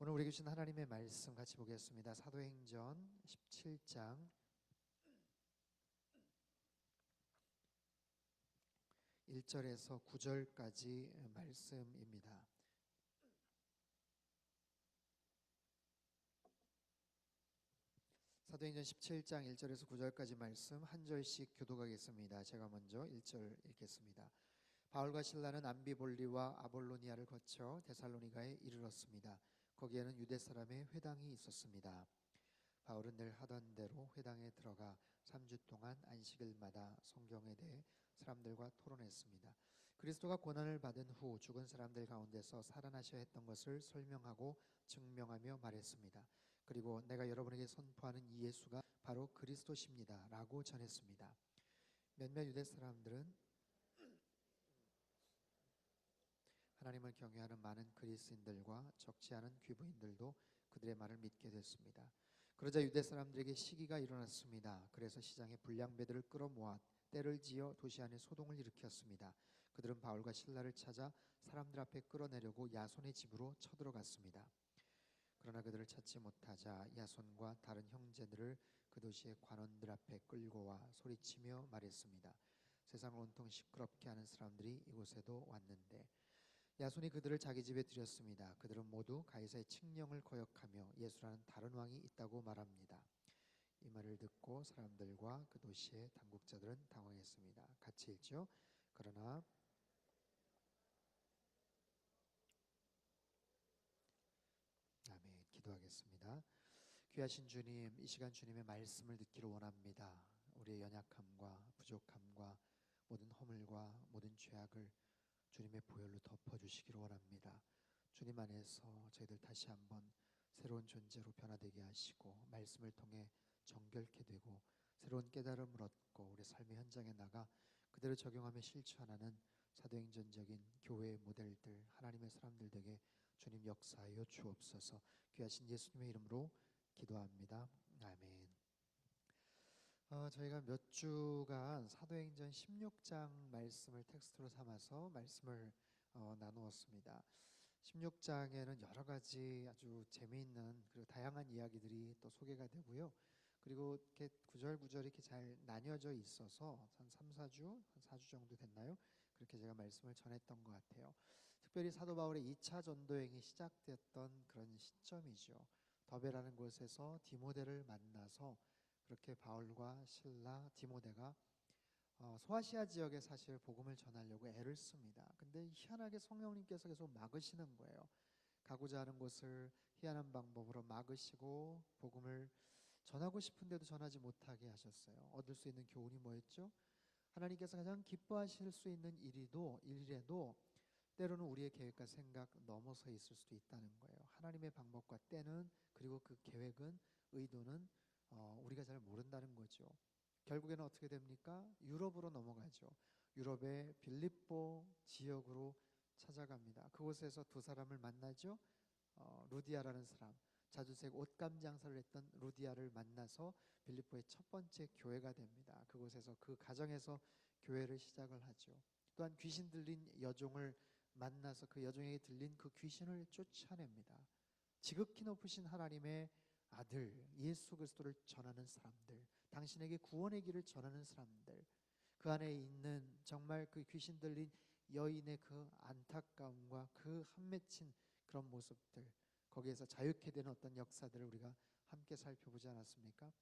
오늘 우리에게 주신 하나님의 말씀 같이 보겠습니다. 사도행전 17장 1절에서 9절까지 말씀입니다. 사도행전 17장 1절에서 9절까지 말씀 한 절씩 교독하겠습니다. 제가 먼저 1절 읽겠습니다. 바울과 실라는 암비볼리와 아볼로니아를 거쳐 데살로니가에 이르렀습니다. 거기에는 유대 사람의 회당이 있었습니다. 바울은 늘 하던 대로 회당에 들어가 3주 동안 안식일마다 성경에 대해 사람들과 토론했습니다. 그리스도가 고난을 받은 후 죽은 사람들 가운데서 살아나셔야 했던 것을 설명하고 증명하며 말했습니다. 그리고 내가 여러분에게 선포하는 이 예수가 바로 그리스도십니다 라고 전했습니다. 몇몇 유대 사람들은 하나님을 경외하는 많은 그리스인들과 적지 않은 귀부인들도 그들의 말을 믿게 됐습니다. 그러자 유대 사람들에게 시기가 일어났습니다. 그래서 시장에 불량배들을 끌어모아 떼를 지어 도시 안에 소동을 일으켰습니다. 그들은 바울과 실라를 찾아 사람들 앞에 끌어내려고 야손의 집으로 쳐들어갔습니다. 그러나 그들을 찾지 못하자 야손과 다른 형제들을 그 도시의 관원들 앞에 끌고 와 소리치며 말했습니다. 세상을 온통 시끄럽게 하는 사람들이 이곳에도 왔는데 야손이 그들을 자기 집에 들였습니다. 그들은 모두 가이사의 칙령을 거역하며 예수라는 다른 왕이 있다고 말합니다. 이 말을 듣고 사람들과 그 도시의 당국자들은 당황했습니다. 같이 읽죠. 그러나 아멘. 기도하겠습니다. 귀하신 주님, 이 시간 주님의 말씀을 듣기를 원합니다. 우리의 연약함과 부족함과 모든 허물과 모든 죄악을 주님의 보혈로 덮어주시기를 원합니다. 주님 안에서 저희들 다시 한번 새로운 존재로 변화되게 하시고 말씀을 통해 정결케 되고 새로운 깨달음을 얻고 우리 삶의 현장에 나가 그대로 적용하며 실천하는 사도행전적인 교회의 모델들, 하나님의 사람들 되게 주님 역사하여 주옵소서. 귀하신 예수님의 이름으로 기도합니다. 아멘. 저희가 몇 주간 사도행전 16장 말씀을 텍스트로 삼아서 말씀을 나누었습니다. 16장에는 여러 가지 아주 재미있는 그리고 다양한 이야기들이 또 소개가 되고요. 그리고 이렇게 구절구절이 이렇게 잘 나뉘어져 있어서 한 3, 4주, 한 4주 정도 됐나요? 그렇게 제가 말씀을 전했던 것 같아요. 특별히 사도 바울의 2차 전도행이 시작됐던 그런 시점이죠. 더베라는 곳에서 디모데를 만나서 그렇게 바울과 실라, 디모데가 소아시아 지역에 사실 복음을 전하려고 애를 씁니다. 근데 희한하게 성령님께서 계속 막으시는 거예요. 가고자 하는 곳을 희한한 방법으로 막으시고 복음을 전하고 싶은데도 전하지 못하게 하셨어요. 얻을 수 있는 교훈이 뭐였죠? 하나님께서 가장 기뻐하실 수 있는 일이라도 때로는 우리의 계획과 생각 넘어서 있을 수도 있다는 거예요. 하나님의 방법과 때는, 그리고 그 계획은, 의도는 우리가 잘 모른다는 거죠. 결국에는 어떻게 됩니까? 유럽으로 넘어가죠. 유럽의 빌립보 지역으로 찾아갑니다. 그곳에서 두 사람을 만나죠. 루디아라는 사람, 자주색 옷감 장사를 했던 루디아를 만나서 빌립보의 첫 번째 교회가 됩니다. 그곳에서 그 가정에서 교회를 시작을 하죠. 또한 귀신 들린 여종을 만나서 그 여종에게 들린 그 귀신을 쫓아냅니다. 지극히 높으신 하나님의 아들 예수 그리스도를 전하는 사람들, 당신에게 구원의 길을 전하는 사람들, 그 안에 있는 정말 그 귀신 들린 여인의 그 안타까움과 그 한맺힌 그런 모습들, 거기에서 자유케 되는 어떤 역사들을 우리가 함께 살펴보지 않았습니까?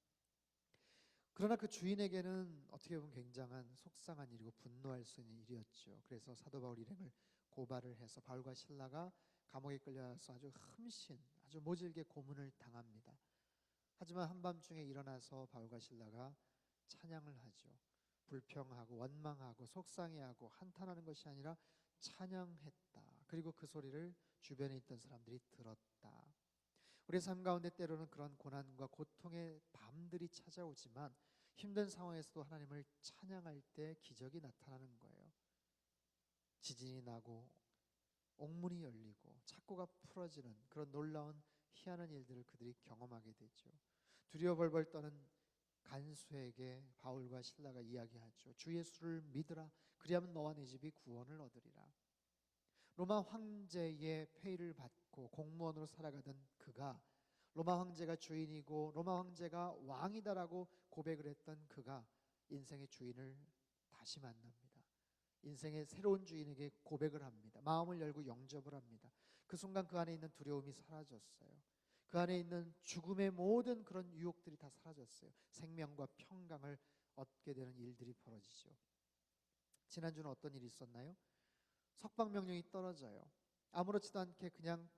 그러나 그 주인에게는 어떻게 보면 굉장한 속상한 일이고 분노할 수 있는 일이었죠. 그래서 사도 바울 일행을 고발을 해서 바울과 실라가 감옥에 끌려와서 아주 흠씬, 아주 모질게 고문을 당합니다. 하지만 한밤중에 일어나서 바울과 실라가 찬양을 하죠. 불평하고 원망하고 속상해하고 한탄하는 것이 아니라 찬양했다. 그리고 그 소리를 주변에 있던 사람들이 들었다. 우리의 삶 가운데 때로는 그런 고난과 고통의 밤들이 찾아오지만 힘든 상황에서도 하나님을 찬양할 때 기적이 나타나는 거예요. 지진이 나고 옥문이 열리고 창고가 풀어지는 그런 놀라운 희한한 일들을 그들이 경험하게 되죠. 두려워 벌벌 떠는 간수에게 바울과 실라가 이야기하죠. 주 예수를 믿으라. 그리하면 너와 네 집이 구원을 얻으리라. 로마 황제의 폐위를 받고 않고 공무원으로 살아가던 그가 로마 황제가 주인이고 로마 황제가 왕이다라고 고백을 했던 그가 인생의 주인을 다시 만납니다. 인생의 새로운 주인에게 고백을 합니다. 마음을 열고 영접을 합니다. 그 순간 그 안에 있는 두려움이 사라졌어요. 그 안에 있는 죽음의 모든 그런 유혹들이 다 사라졌어요. 생명과 평강을 얻게 되는 일들이 벌어지죠. 지난주는 어떤 일이 있었나요? 석방명령이 떨어져요. 아무렇지도 않게 그냥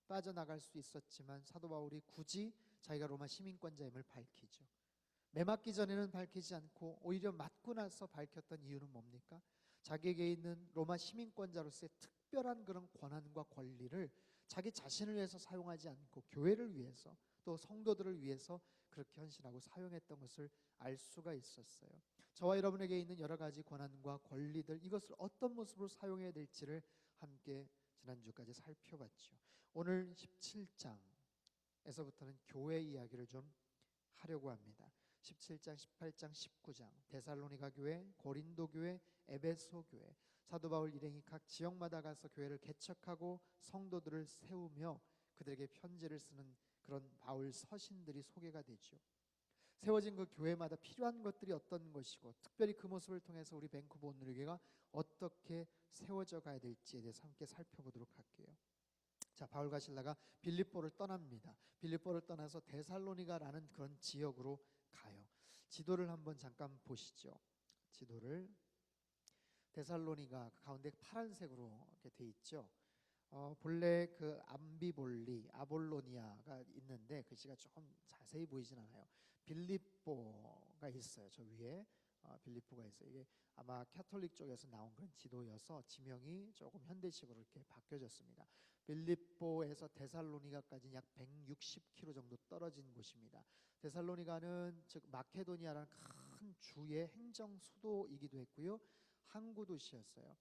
빠져나갈 수 있었지만 사도 바울이 굳이 자기가 로마 시민권자임을 밝히죠. 매 맞기 전에는 밝히지 않고 오히려 맞고 나서 밝혔던 이유는 뭡니까? 자기에게 있는 로마 시민권자로서의 특별한 그런 권한과 권리를 자기 자신을 위해서 사용하지 않고 교회를 위해서 또 성도들을 위해서 그렇게 헌신하고 사용했던 것을 알 수가 있었어요. 저와 여러분에게 있는 여러 가지 권한과 권리들, 이것을 어떤 모습으로 사용해야 될지를 함께 지난주까지 살펴봤죠. 오늘 17장에서부터는 교회 이야기를 좀 하려고 합니다. 17장, 18장, 19장 데살로니가 교회, 고린도 교회, 에베소 교회, 사도 바울 일행이 각 지역마다 가서 교회를 개척하고 성도들을 세우며 그들에게 편지를 쓰는 그런 바울 서신들이 소개가 되죠. 세워진 그 교회마다 필요한 것들이 어떤 것이고 특별히 그 모습을 통해서 우리 밴쿠버 온누리교회가 어떻게 세워져 가야 될지에 대해서 함께 살펴보도록 할게요. 자, 바울과 실라가 빌립보를 떠납니다. 빌립보를 떠나서 데살로니가라는 그런 지역으로 가요. 지도를 한번 잠깐 보시죠. 지도를 데살로니가 그 가운데 파란색으로 이렇게 돼 있죠. 본래 그 암비볼리, 아볼로니아가 있는데 글씨가 조금 자세히 보이진 않아요. 빌립보가 있어요. 저 위에 빌립보가 있어요. 이게 아마 캐톨릭 쪽에서 나온 그런 지도여서 지명이 조금 현대식으로 이렇게 바뀌어졌습니다. 빌립보에서 데살로니가까지 약 160km 정도 떨어진 곳입니다. 데살로니가는 즉 마케도니아라는 큰 주의 행정 수도이기도 했고요. 항구 도시였어요.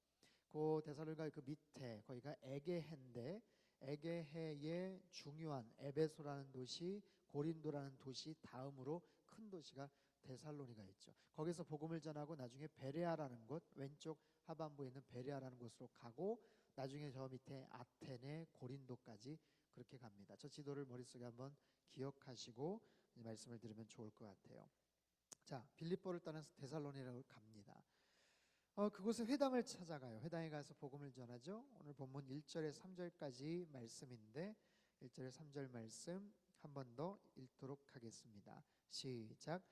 그 데살로니가 그 밑에 거기가 에게해인데 에게해의 중요한 에베소라는 도시, 고린도라는 도시 다음으로 큰 도시가 데살로니가 있죠. 거기서 복음을 전하고 나중에 베레아라는 곳, 왼쪽 하반부에 있는 베레아라는 곳으로 가고 나중에 저 밑에 아테네, 고린도까지 그렇게 갑니다. 저 지도를 머릿속에 한번 기억하시고 말씀을 들으면 좋을 것 같아요. 자, 빌립보를 떠나서 데살로니가로 갑니다. 그곳에 회당을 찾아가요. 회당에 가서 복음을 전하죠. 오늘 본문 1절에 3절까지 말씀인데 1절에 3절 말씀 한 번 더 읽도록 하겠습니다. 시작.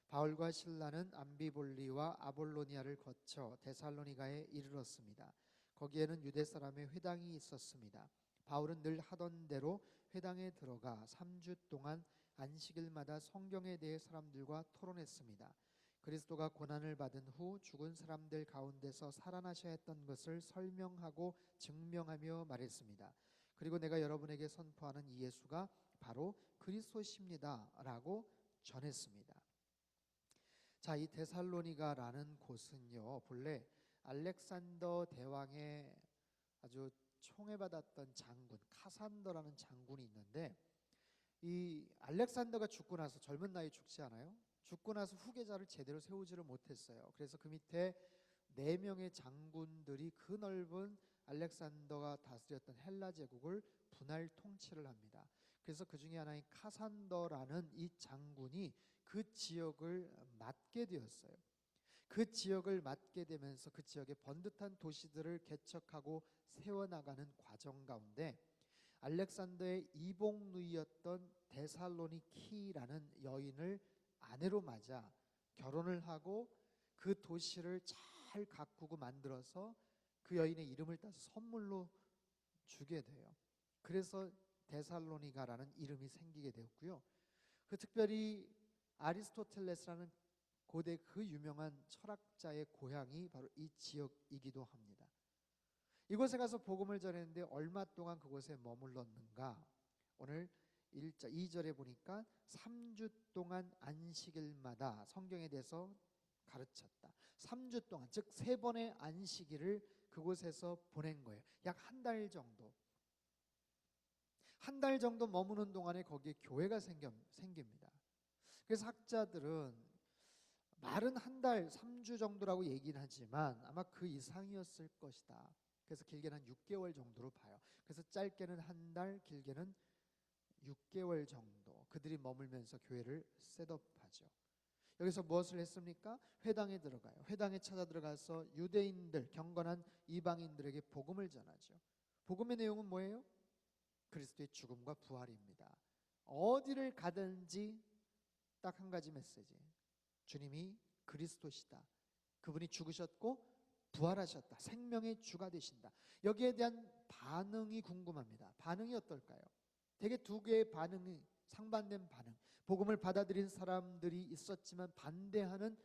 바울과 실라는 암비볼리와 아볼로니아를 거쳐 데살로니가에 이르렀습니다. 거기에는 유대 사람의 회당이 있었습니다. 바울은 늘 하던 대로 회당에 들어가 3주 동안 안식일마다 성경에 대해 사람들과 토론했습니다. 그리스도가 고난을 받은 후 죽은 사람들 가운데서 살아나셔야 했던 것을 설명하고 증명하며 말했습니다. 그리고 내가 여러분에게 선포하는 이 예수가 바로 그리스도십니다 라고 전했습니다. 자, 이 데살로니가라는 곳은요, 본래 알렉산더 대왕의 아주 총애받았던 장군 카산더라는 장군이 있는데, 이 알렉산더가 죽고 나서 젊은 나이에 죽지 않아요? 죽고 나서 후계자를 제대로 세우지를 못했어요. 그래서 그 밑에 4명의 장군들이 그 넓은 알렉산더가 다스렸던 헬라 제국을 분할 통치를 합니다. 그래서 그 중에 하나인 카산더라는 이 장군이 그 지역을 맡게 되었어요. 그 지역을 맡게 되면서 그 지역의 번듯한 도시들을 개척하고 세워나가는 과정 가운데 알렉산더의 이복누이였던 데살로니키라는 여인을 아내로 맞아 결혼을 하고 그 도시를 잘 가꾸고 만들어서 그 여인의 이름을 따서 선물로 주게 돼요. 그래서 데살로니가라는 이름이 생기게 되었고요. 그 특별히 아리스토텔레스라는 고대 그 유명한 철학자의 고향이 바로 이 지역이기도 합니다. 이곳에 가서 복음을 전했는데 얼마 동안 그곳에 머물렀는가? 오늘 2절에 보니까 3주 동안 안식일마다 성경에 대해서 가르쳤다. 3주 동안, 즉 3번의 안식일을 그곳에서 보낸 거예요. 약 한 달 정도. 한 달 정도 머무는 동안에 거기에 교회가 생깁니다. 그래서 학자들은 말은 한 달, 3주 정도라고 얘기는 하지만 아마 그 이상이었을 것이다. 그래서 길게는 한 6개월 정도로 봐요. 그래서 짧게는 한 달, 길게는 6개월 정도 그들이 머물면서 교회를 셋업하죠. 여기서 무엇을 했습니까? 회당에 들어가요. 회당에 찾아 들어가서 유대인들, 경건한 이방인들에게 복음을 전하죠. 복음의 내용은 뭐예요? 그리스도의 죽음과 부활입니다. 어디를 가든지 딱 한 가지 메시지. 주님이 그리스도시다. 그분이 죽으셨고 부활하셨다. 생명의 주가 되신다. 여기에 대한 반응이 궁금합니다. 반응이 어떨까요? 되게 두 개의 반응이 상반된 반응. 복음을 받아들인 사람들이 있었지만 반대하는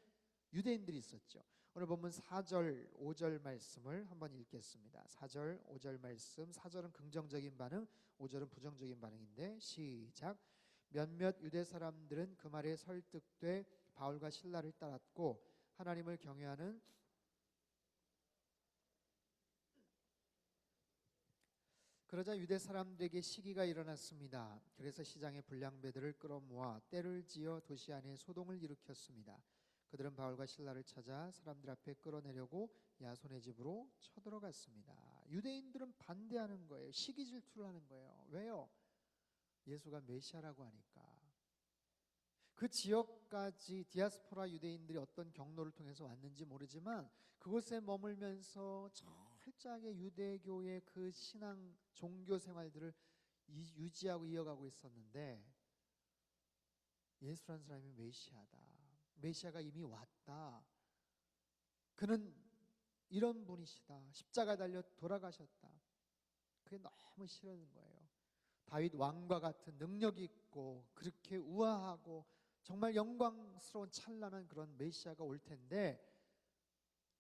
유대인들이 있었죠. 오늘 본문 4절, 5절 말씀을 한번 읽겠습니다. 4절, 5절 말씀. 4절은 긍정적인 반응, 5절은 부정적인 반응인데 시작. 몇몇 유대 사람들은 그 말에 설득돼 바울과 실라를 따랐고 하나님을 경외하는 그러자 유대 사람들에게 시기가 일어났습니다. 그래서 시장의 불량배들을 끌어모아 떼를 지어 도시 안에 소동을 일으켰습니다. 그들은 바울과 실라를 찾아 사람들 앞에 끌어내려고 야손의 집으로 쳐들어갔습니다. 유대인들은 반대하는 거예요. 시기 질투를 하는 거예요. 왜요? 예수가 메시아라고 하니까. 그 지역까지 디아스포라 유대인들이 어떤 경로를 통해서 왔는지 모르지만 그곳에 머물면서 철저하게 유대교의 그 신앙 종교 생활들을 유지하고 이어가고 있었는데 예수라는 사람이 메시아다. 메시아가 이미 왔다. 그는 이런 분이시다. 십자가 달려 돌아가셨다. 그게 너무 싫은 거예요. 다윗 왕과 같은 능력이 있고 그렇게 우아하고 정말 영광스러운 찬란한 그런 메시아가 올 텐데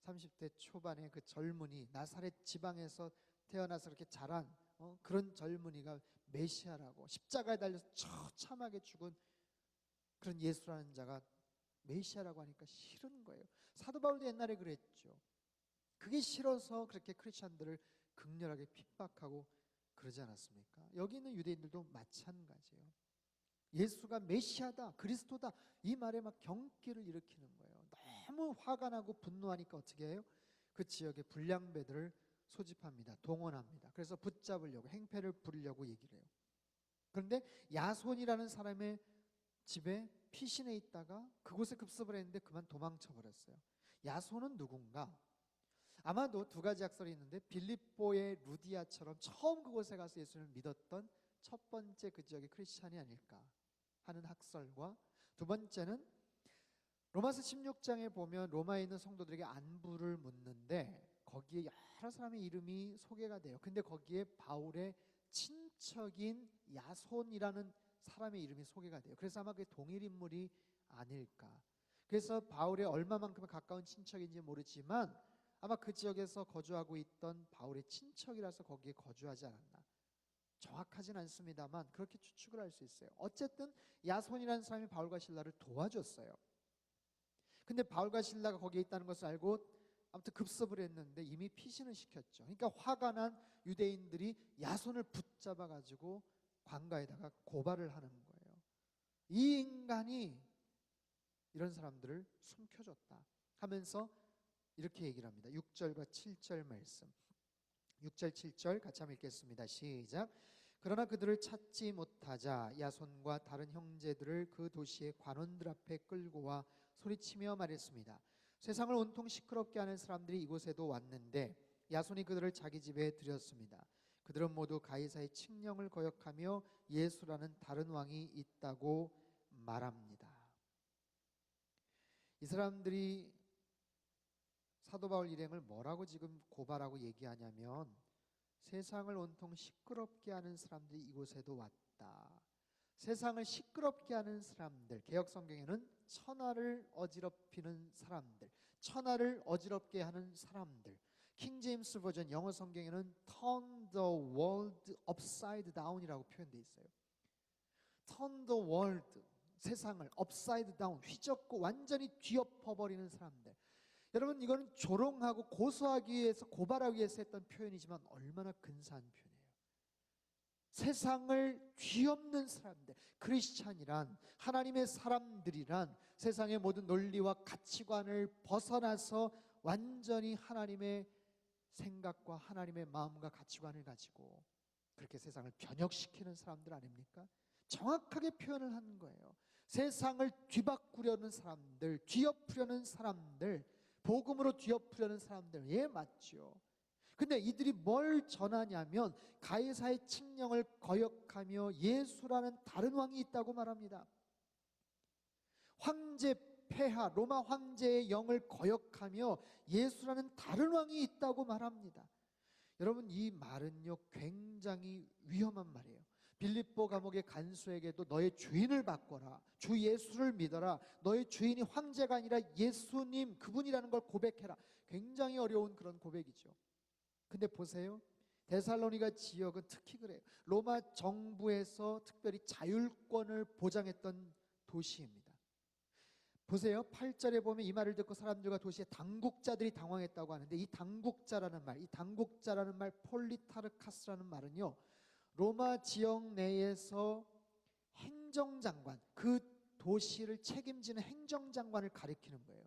30대 초반의 그 젊은이, 나사렛 지방에서 태어나서 그렇게 자란 그런 젊은이가 메시아라고 십자가에 달려서 처참하게 죽은 그런 예수라는 자가 메시아라고 하니까 싫은 거예요. 사도 바울도 옛날에 그랬죠. 그게 싫어서 그렇게 크리스찬들을 극렬하게 핍박하고 그러지 않았습니까? 여기 있는 유대인들도 마찬가지예요. 예수가 메시아다, 그리스도다 이 말에 막 경기를 일으키는 거예요. 너무 화가 나고 분노하니까 어떻게 해요? 그 지역의 불량배들을 소집합니다. 동원합니다. 그래서 붙잡으려고 행패를 부리려고 얘기를 해요. 그런데 야손이라는 사람의 집에 피신해 있다가 그곳에 급습을 했는데 그만 도망쳐 버렸어요. 야손은 누군가? 아마도 두 가지 학설이 있는데 빌립보의 루디아처럼 처음 그곳에 가서 예수를 믿었던 첫 번째 그 지역의 크리스찬이 아닐까 하는 학설과 두 번째는 로마서 16장에 보면 로마에 있는 성도들에게 안부를 묻는데 거기에 여러 사람의 이름이 소개가 돼요. 근데 거기에 바울의 친척인 야손이라는 사람의 이름이 소개가 돼요. 그래서 아마 그게 동일 인물이 아닐까. 그래서 바울의 얼마만큼 가까운 친척인지 모르지만 아마 그 지역에서 거주하고 있던 바울의 친척이라서 거기에 거주하지 않았나. 정확하진 않습니다만 그렇게 추측을 할 수 있어요. 어쨌든 야손이라는 사람이 바울과 실라를 도와줬어요. 근데 바울과 실라가 거기에 있다는 것을 알고 아무튼 급습을 했는데 이미 피신을 시켰죠. 그러니까 화가 난 유대인들이 야손을 붙잡아 가지고 관가에다가 고발을 하는 거예요. 이 인간이 이런 사람들을 숨겨줬다 하면서 이렇게 얘기를 합니다. 6절과 7절 말씀. 6절 7절 같이 한번 읽겠습니다. 시작. 그러나 그들을 찾지 못하자 야손과 다른 형제들을 그 도시의 관원들 앞에 끌고 와 소리치며 말했습니다. 세상을 온통 시끄럽게 하는 사람들이 이곳에도 왔는데 야손이 그들을 자기 집에 들였습니다. 그들은 모두 가이사의 칙령을 거역하며 예수라는 다른 왕이 있다고 말합니다. 이 사람들이 사도 바울 일행을 뭐라고 지금 고발하고 얘기하냐면 세상을 온통 시끄럽게 하는 사람들이 이곳에도 왔다. 세상을 시끄럽게 하는 사람들, 개역 성경에는 천하를 어지럽히는 사람들, 천하를 어지럽게 하는 사람들. 킹 제임스 버전 영어 성경에는 turn the world upside down이라고 표현되어 있어요. turn the world, 세상을 upside down, 휘젓고 완전히 뒤엎어버리는 사람들. 여러분 이거는 조롱하고 고소하기 위해서 고발하기 위해서 했던 표현이지만 얼마나 근사한 표현이에요. 세상을 뒤엎는 사람들, 크리스찬이란 하나님의 사람들이란 세상의 모든 논리와 가치관을 벗어나서 완전히 하나님의 생각과 하나님의 마음과 가치관을 가지고 그렇게 세상을 변혁시키는 사람들 아닙니까? 정확하게 표현을 하는 거예요. 세상을 뒤바꾸려는 사람들, 뒤엎으려는 사람들, 복음으로 뒤엎으려는 사람들, 예, 맞죠. 근데 이들이 뭘 전하냐면 가이사의 칙령을 거역하며 예수라는 다른 왕이 있다고 말합니다. 황제 폐하, 로마 황제의 영을 거역하며 예수라는 다른 왕이 있다고 말합니다. 여러분, 이 말은요 굉장히 위험한 말이에요. 빌립보 감옥의 간수에게도 너의 주인을 바꿔라, 주 예수를 믿어라, 너의 주인이 황제가 아니라 예수님 그분이라는 걸 고백해라. 굉장히 어려운 그런 고백이죠. 근데 보세요, 데살로니가 지역은 특히 그래요. 로마 정부에서 특별히 자율권을 보장했던 도시입니다. 보세요, 8절에 보면 이 말을 듣고 사람들과 도시의 당국자들이 당황했다고 하는데, 이 당국자라는 말, 폴리타르카스라는 말은요 로마 지역 내에서 행정장관, 그 도시를 책임지는 행정장관을 가리키는 거예요.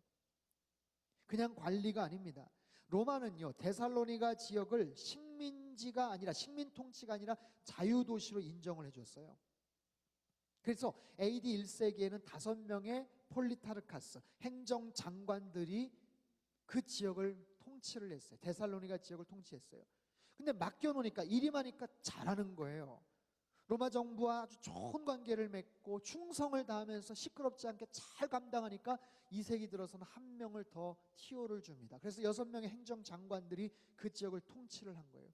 그냥 관리가 아닙니다. 로마는요 데살로니가 지역을 식민지가 아니라, 식민 통치가 아니라 자유도시로 인정을 해줬어요. 그래서 AD 1세기에는 5명의 폴리타르카스 행정장관들이 그 지역을 통치를 했어요. 데살로니가 지역을 통치했어요. 근데 맡겨놓으니까, 일이 많으니까 잘하는 거예요. 로마 정부와 아주 좋은 관계를 맺고 충성을 다하면서 시끄럽지 않게 잘 감당하니까 2세기 들어서는 한 명을 더 티오를 줍니다. 그래서 6명의 행정장관들이 그 지역을 통치를 한 거예요.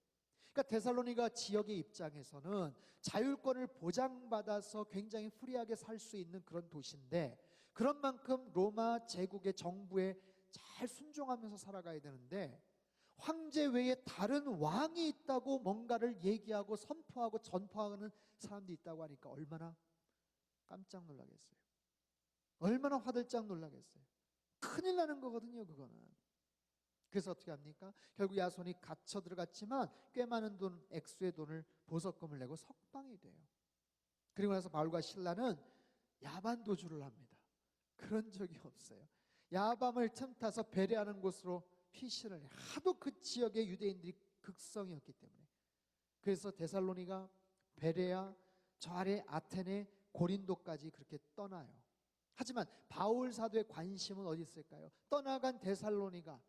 그러니까 데살로니가 지역의 입장에서는 자율권을 보장받아서 굉장히 프리하게 살 수 있는 그런 도시인데, 그런 만큼 로마 제국의 정부에 잘 순종하면서 살아가야 되는데, 황제 외에 다른 왕이 있다고 뭔가를 얘기하고 선포하고 전파하는 사람들이 있다고 하니까 얼마나 깜짝 놀라겠어요. 얼마나 화들짝 놀라겠어요. 큰일 나는 거거든요, 그거는. 그래서 어떻게 합니까? 결국 야손이 갇혀 들어갔지만 꽤 많은 돈, 액수의 돈을, 보석금을 내고 석방이 돼요. 그리고 나서 바울과 실라는 야반 도주를 합니다. 그런 적이 없어요. 야밤을 틈타서 베레하는 곳으로 피신을 해요. 하도 그 지역의 유대인들이 극성이었기 때문에. 그래서 데살로니가, 베레아, 저 아래 아테네, 고린도까지 그렇게 떠나요. 하지만 바울 사도의 관심은 어디 있을까요? 떠나간 데살로니가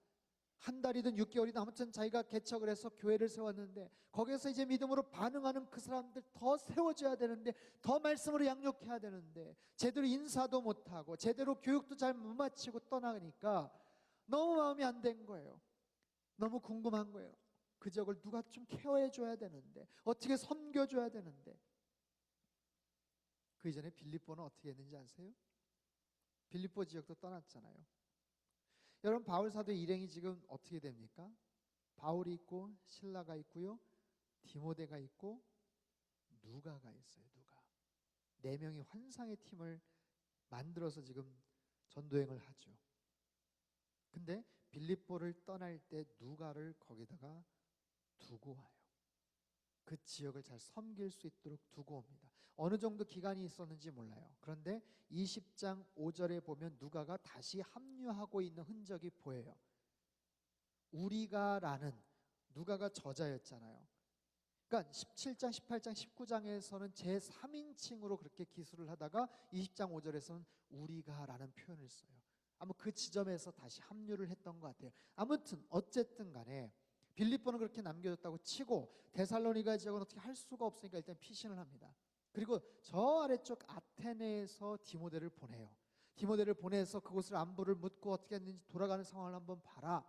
한 달이든 6개월이든 아무튼 자기가 개척을 해서 교회를 세웠는데, 거기에서 이제 믿음으로 반응하는 그 사람들 더 세워줘야 되는데, 더 말씀으로 양육해야 되는데, 제대로 인사도 못하고 제대로 교육도 잘 못 마치고 떠나니까 너무 마음이 안 된 거예요. 너무 궁금한 거예요. 그 지역을 누가 좀 케어해 줘야 되는데, 어떻게 섬겨줘야 되는데. 그 이전에 빌립보는 어떻게 했는지 아세요? 빌립보 지역도 떠났잖아요. 여러분, 바울 사도의 일행이 지금 어떻게 됩니까? 바울이 있고 실라가 있고요, 디모데가 있고 누가가 있어요. 누가 4명이 환상의 팀을 만들어서 지금 전도행을 하죠. 근데 빌립보를 떠날 때 누가를 거기다가 두고 와요. 그 지역을 잘 섬길 수 있도록 두고 옵니다. 어느 정도 기간이 있었는지 몰라요. 그런데 20장 5절에 보면 누가가 다시 합류하고 있는 흔적이 보여요. 우리가라는, 누가가 저자였잖아요. 그러니까 17장, 18장, 19장에서는 제3인칭으로 그렇게 기술을 하다가 20장 5절에서는 우리가라는 표현을 써요. 아마 그 지점에서 다시 합류를 했던 것 같아요. 아무튼 어쨌든 간에 빌립보는 그렇게 남겨졌다고 치고, 데살로니가 지역은 어떻게 할 수가 없으니까 일단 피신을 합니다. 그리고 저 아래쪽 아테네에서 디모데를 보내요. 디모데를 보내서 그곳을 안부를 묻고 어떻게 했는지 돌아가는 상황을 한번 봐라.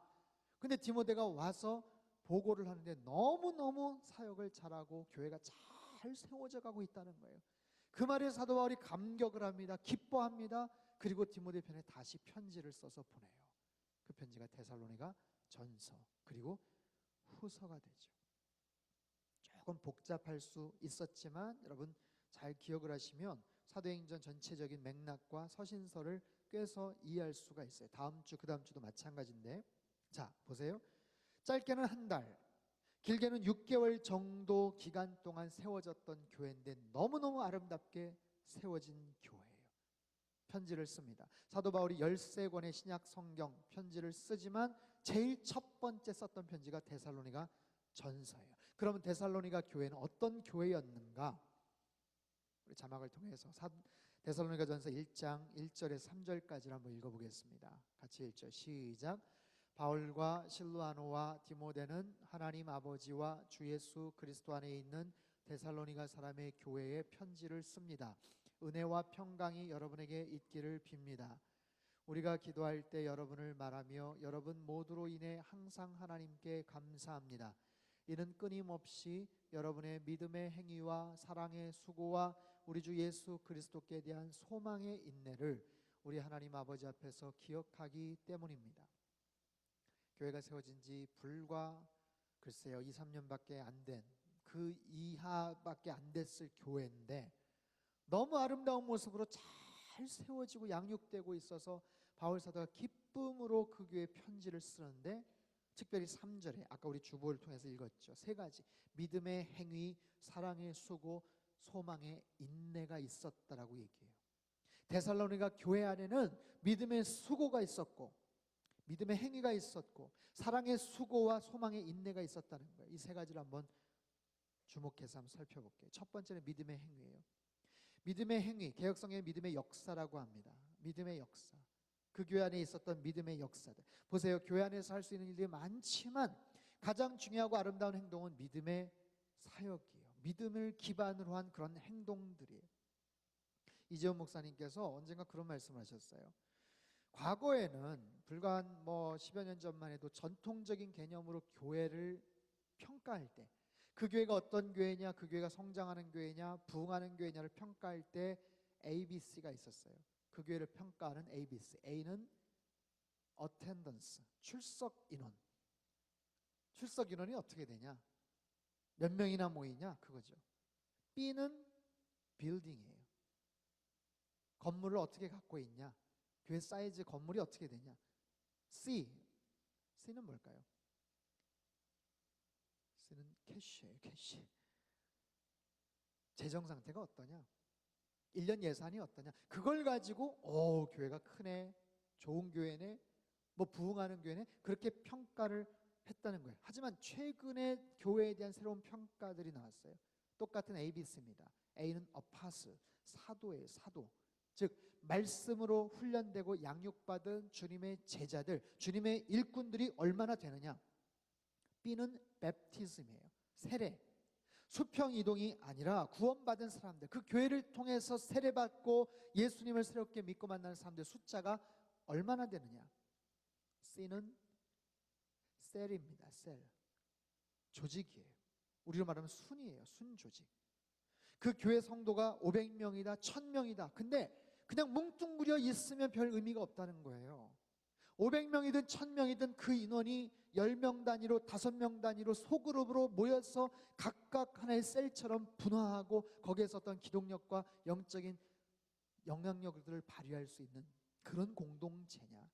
근데 디모데가 와서 보고를 하는데 너무너무 사역을 잘하고 교회가 잘 세워져 가고 있다는 거예요. 그 말에 사도 바울이 감격을 합니다. 기뻐합니다. 그리고 디모데 편에 다시 편지를 써서 보내요. 그 편지가 데살로니가 전서 그리고 후서가 되죠. 조금 복잡할 수 있었지만 여러분 잘 기억을 하시면 사도행전 전체적인 맥락과 서신서를 꿰서 이해할 수가 있어요. 다음 주, 그 다음 주도 마찬가지인데, 자 보세요. 짧게는 한 달, 길게는 6개월 정도 기간 동안 세워졌던 교회인데 너무너무 아름답게 세워진 교회예요. 편지를 씁니다. 사도 바울이 13권의 신약 성경 편지를 쓰지만 제일 첫 번째 썼던 편지가 데살로니가 전서예요. 그러면 데살로니가 교회는 어떤 교회였는가? 우리 자막을 통해서 데살로니가 전서 1장 1절에서 3절까지를 한번 읽어보겠습니다. 같이 읽죠. 시작. 바울과 실루아노와 디모데는 하나님 아버지와 주 예수 그리스도 안에 있는 데살로니가 사람의 교회에 편지를 씁니다. 은혜와 평강이 여러분에게 있기를 빕니다. 우리가 기도할 때 여러분을 말하며 여러분 모두로 인해 항상 하나님께 감사합니다. 이는 끊임없이 여러분의 믿음의 행위와 사랑의 수고와 우리 주 예수 그리스도께 대한 소망의 인내를 우리 하나님 아버지 앞에서 기억하기 때문입니다. 교회가 세워진 지 불과 글쎄요 2, 3년밖에 안 된, 그 이하밖에 안 됐을 교회인데 너무 아름다운 모습으로 잘 세워지고 양육되고 있어서 바울 사도가 기쁨으로 그 교회에 편지를 쓰는데, 특별히 3절에 아까 우리 주보를 통해서 읽었죠. 세 가지: 믿음의 행위, 사랑의 수고, 소망의 인내가 있었다라고 얘기해요. 데살로니가 교회 안에는 믿음의 수고가 있었고 믿음의 행위가 있었고 사랑의 수고와 소망의 인내가 있었다는 거예요. 이 세 가지를 한번 주목해서 한번 살펴볼게요. 첫 번째는 믿음의 행위예요. 믿음의 행위, 개역성의 믿음의 역사라고 합니다. 믿음의 역사, 그 교회 안에 있었던 믿음의 역사들. 보세요, 교회 안에서 할 수 있는 일들이 많지만 가장 중요하고 아름다운 행동은 믿음의 사역이에요. 믿음을 기반으로 한 그런 행동들이에요. 이재훈 목사님께서 언젠가 그런 말씀을 하셨어요. 과거에는 불과 한 10여 년 전만 해도 전통적인 개념으로 교회를 평가할 때, 그 교회가 어떤 교회냐, 그 교회가 성장하는 교회냐, 부흥하는 교회냐를 평가할 때 ABC가 있었어요. 그 교회를 평가하는 ABC. A는 attendance, 출석 인원. 출석 인원이 어떻게 되냐, 몇 명이나 모이냐, 그거죠. B는 building이에요. 건물을 어떻게 갖고 있냐, 교회 사이즈 건물이 어떻게 되냐. C는 뭘까요? C는 캐시예요. 캐시. 재정 상태가 어떠냐, 1년 예산이 어떠냐. 그걸 가지고 교회가 크네, 좋은 교회네, 부흥하는 교회네, 그렇게 평가를 했다는 거예요. 하지만 최근에 교회에 대한 새로운 평가들이 나왔어요. 똑같은 ABC입니다. A는 apostle, 사도예요. 사도. 즉 말씀으로 훈련되고 양육받은 주님의 제자들, 주님의 일꾼들이 얼마나 되느냐. B는 baptism이에요. 세례. 수평 이동이 아니라 구원받은 사람들, 그 교회를 통해서 세례받고 예수님을 새롭게 믿고 만나는 사람들 숫자가 얼마나 되느냐. C는 셀입니다. 셀. 조직이에요. 우리로 말하면 순이에요. 순조직. 그 교회 성도가 500명이다 1000명이다 근데 그냥 뭉뚱그려 있으면 별 의미가 없다는 거예요. 500명이든 1000명이든 그 인원이 10명 단위로 5명 단위로 소그룹으로 모여서 각각 하나의 셀처럼 분화하고 거기에서 어떤 기동력과 영적인 영향력들을 발휘할 수 있는 그런 공동체냐,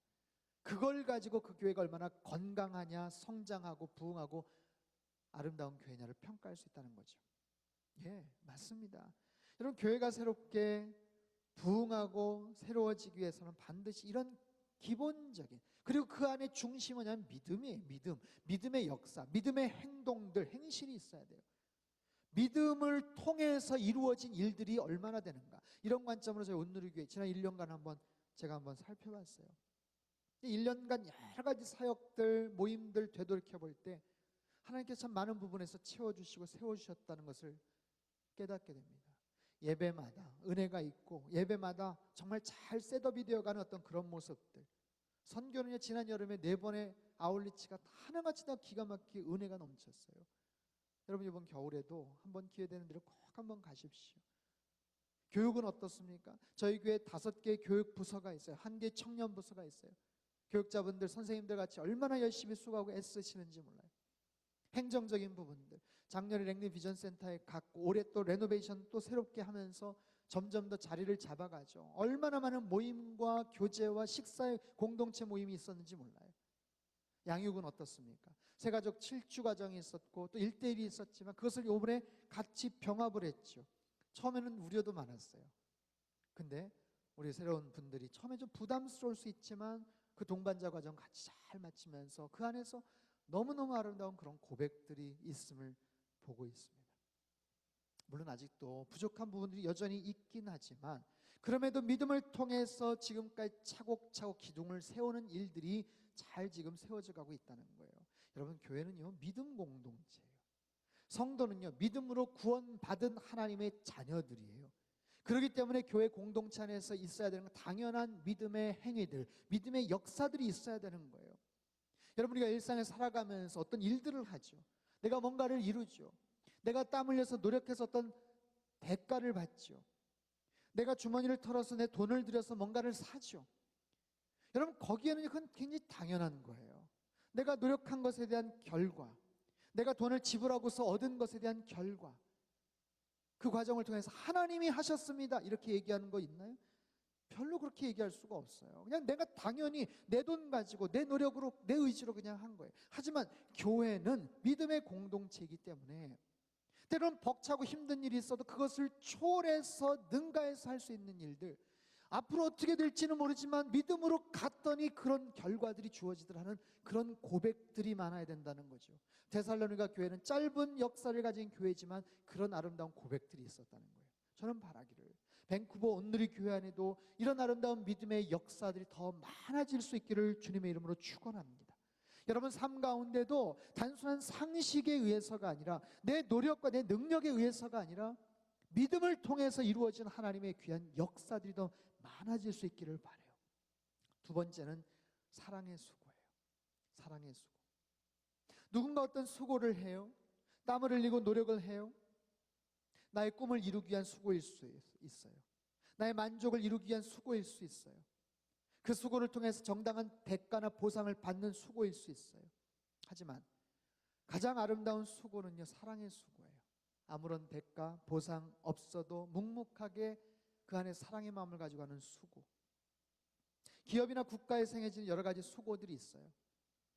그걸 가지고 그 교회가 얼마나 건강하냐, 성장하고 부흥하고 아름다운 교회냐를 평가할 수 있다는 거죠. 예, 맞습니다. 여러분, 교회가 새롭게 부흥하고 새로워지기 위해서는 반드시 이런 기본적인, 그리고 그 안에 중심은 뭐냐면 믿음이에요. 믿음의 역사, 믿음의 행동들, 행실이 있어야 돼요. 믿음을 통해서 이루어진 일들이 얼마나 되는가, 이런 관점으로 저희 온누리교회 지난 1년간 제가 한번 살펴봤어요. 1년간 여러 가지 사역들, 모임들 되돌이켜 볼 때 하나님께서 참 많은 부분에서 채워주시고 세워주셨다는 것을 깨닫게 됩니다. 예배마다 은혜가 있고 예배마다 정말 잘 셋업이 되어가는 어떤 그런 모습들. 선교는요, 지난 여름에 4번의 아울리치가 하나같이 다 기가 막히게 은혜가 넘쳤어요. 여러분, 이번 겨울에도 한번 기회 되는 대로 꼭 한번 가십시오. 교육은 어떻습니까? 저희 교회 5개 교육 부서가 있어요. 1개 청년 부서가 있어요. 교육자분들, 선생님들 같이 얼마나 열심히 수고하고 애쓰시는지 몰라요. 행정적인 부분들, 작년에 랭리 비전 센터에 갔고 올해 또 레노베이션 또 새롭게 하면서 점점 더 자리를 잡아가죠. 얼마나 많은 모임과 교제와 식사의 공동체 모임이 있었는지 몰라요. 양육은 어떻습니까? 새가족 7주 과정이 있었고 또 1대1이 있었지만 그것을 이번에 같이 병합을 했죠. 처음에는 우려도 많았어요. 근데 우리 새로운 분들이 처음에 좀 부담스러울 수 있지만 그 동반자 과정 같이 잘 마치면서 그 안에서 너무너무 아름다운 그런 고백들이 있음을 보고 있습니다. 물론 아직도 부족한 부분들이 여전히 있긴 하지만 그럼에도 믿음을 통해서 지금까지 차곡차곡 기둥을 세우는 일들이 잘 지금 세워져 가고 있다는 거예요. 여러분, 교회는요, 믿음 공동체예요. 성도는요, 믿음으로 구원받은 하나님의 자녀들이에요. 그렇기 때문에 교회 공동체 안에서 있어야 되는 당연한 믿음의 행위들, 믿음의 역사들이 있어야 되는 거예요. 여러분, 우리가 일상에 살아가면서 어떤 일들을 하죠. 내가 뭔가를 이루죠. 내가 땀 흘려서 노력해서 어떤 대가를 받죠. 내가 주머니를 털어서 내 돈을 들여서 뭔가를 사죠. 여러분, 거기에는 그건 굉장히 당연한 거예요. 내가 노력한 것에 대한 결과, 내가 돈을 지불하고서 얻은 것에 대한 결과, 그 과정을 통해서 하나님이 하셨습니다 이렇게 얘기하는 거 있나요? 별로 그렇게 얘기할 수가 없어요. 그냥 내가 당연히 내 돈 가지고 내 노력으로 내 의지로 그냥 한 거예요. 하지만 교회는 믿음의 공동체이기 때문에 때로는 벅차고 힘든 일이 있어도 그것을 초월해서 능가해서 할 수 있는 일들, 앞으로 어떻게 될지는 모르지만 믿음으로 갔더니 그런 결과들이 주어지더라 하는 그런 고백들이 많아야 된다는 거죠. 데살로니가 교회는 짧은 역사를 가진 교회지만 그런 아름다운 고백들이 있었다는 거예요. 저는 바라기를 밴쿠버 온누리 교회 안에도 이런 아름다운 믿음의 역사들이 더 많아질 수 있기를 주님의 이름으로 축원합니다. 여러분, 삶 가운데도 단순한 상식에 의해서가 아니라 내 노력과 내 능력에 의해서가 아니라 믿음을 통해서 이루어진 하나님의 귀한 역사들이 더 많아질 수 있기를 바라요. 두 번째는 사랑의 수고예요. 사랑의 수고. 누군가 어떤 수고를 해요. 땀을 흘리고 노력을 해요. 나의 꿈을 이루기 위한 수고일 수 있어요. 나의 만족을 이루기 위한 수고일 수 있어요. 그 수고를 통해서 정당한 대가나 보상을 받는 수고일 수 있어요. 하지만 가장 아름다운 수고는요, 사랑의 수고예요. 아무런 대가, 보상 없어도 묵묵하게 그 안에 사랑의 마음을 가지고 하는 수고. 기업이나 국가에서 행해지는 여러 가지 수고들이 있어요.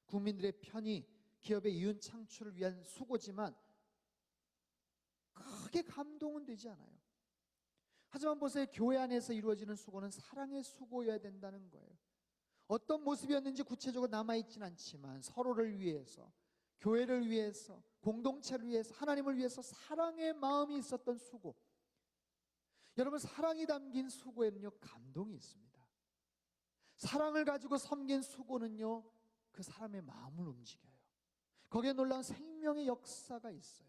국민들의 편의, 기업의 이윤 창출을 위한 수고지만 크게 감동은 되지 않아요. 하지만 보세요, 교회 안에서 이루어지는 수고는 사랑의 수고여야 된다는 거예요. 어떤 모습이었는지 구체적으로 남아있지는 않지만 서로를 위해서, 교회를 위해서, 공동체를 위해서, 하나님을 위해서 사랑의 마음이 있었던 수고. 여러분, 사랑이 담긴 수고에는요, 감동이 있습니다. 사랑을 가지고 섬긴 수고는요, 그 사람의 마음을 움직여요. 거기에 놀라운 생명의 역사가 있어요.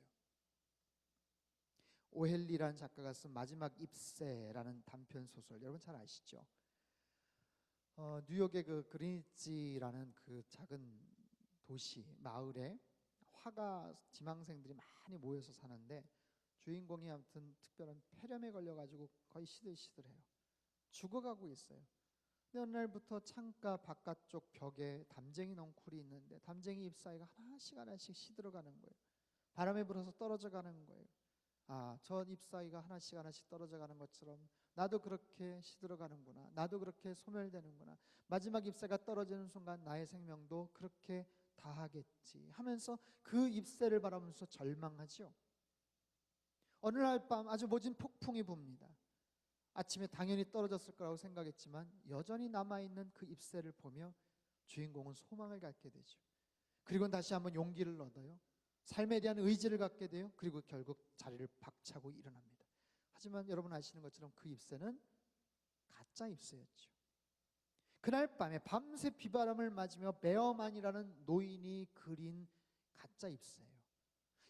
오헬리라는 작가가 쓴 마지막 입새라는 단편 소설, 여러분 잘 아시죠? 뉴욕의 그 그리니치라는 그 작은 도시 마을에 화가 지망생들이 많이 모여서 사는데 주인공이 아무튼 특별한 폐렴에 걸려가지고 거의 시들시들해요. 죽어가고 있어요. 근데 어느 날부터 창가 바깥쪽 벽에 담쟁이 넝쿨이 있는데 담쟁이 잎사귀가 하나씩 하나씩 시들어가는 거예요. 바람에 불어서 떨어져 가는 거예요. 아, 저 잎사귀가 하나씩 하나씩 떨어져 가는 것처럼 나도 그렇게 시들어가는구나. 나도 그렇게 소멸되는구나. 마지막 잎새가 떨어지는 순간 나의 생명도 그렇게 다하겠지 하면서 그 잎새를 바라보면서 절망하죠. 어느 날 밤 아주 모진 폭풍이 붑니다. 아침에 당연히 떨어졌을 거라고 생각했지만 여전히 남아있는 그 잎새를 보며 주인공은 소망을 갖게 되죠. 그리고 다시 한번 용기를 얻어요. 삶에 대한 의지를 갖게 돼요. 그리고 결국 자리를 박차고 일어납니다. 하지만 여러분 아시는 것처럼 그 잎새는 가짜 잎새였죠. 그날 밤에 밤새 비바람을 맞으며 베어만이라는 노인이 그린 가짜 잎새예요.